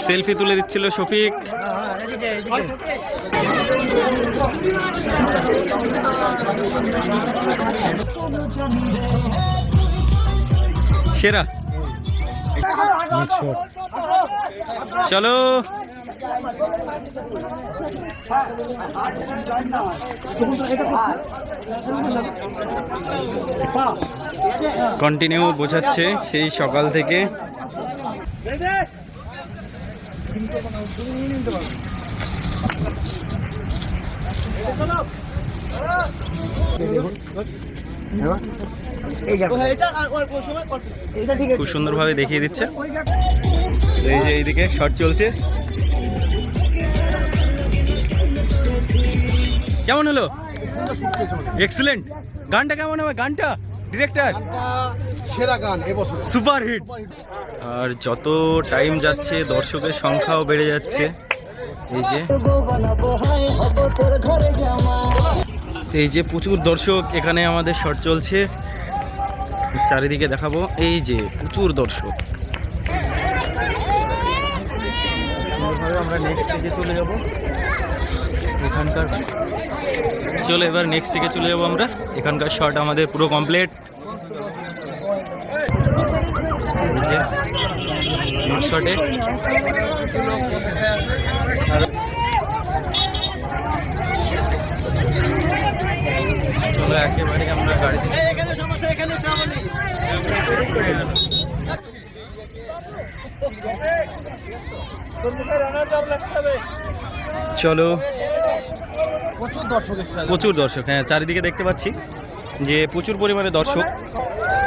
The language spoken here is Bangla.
সেলফি তুলে দিচ্ছিল শফিক। সেরা চলো কন্টিনিউ বোঝাচ্ছে সেই সকাল থেকে। খুব সুন্দরভাবে দেখিয়ে দিচ্ছে। এই যে এইদিকে শট চলছে। কেমন হলো? এক্সেলেন্ট। গানটা কেমন হবে? গানটা ডিরেক্টর সেরা গান এবছর, সুপার হিট। আর যত টাইম যাচ্ছে দর্শকের সংখ্যাও বেড়ে যাচ্ছে। এই যে প্রচুর দর্শক, এখানে আমাদের শট চলছে, চারিদিকে দেখাবো। এই যে প্রচুর দর্শক। আমরা নেক্সট দিকে চলে যাব এখানকার। চলো এবার নেক্সট দিকে চলে যাবো আমরা। এখানকার শট আমাদের পুরো কমপ্লিট। শটে চলো একেবারে আমরা গাড়ি চলো। প্রচুর দর্শক, হ্যাঁ চারিদিকে দেখতে পাচ্ছি যে প্রচুর পরিমাণে দর্শক।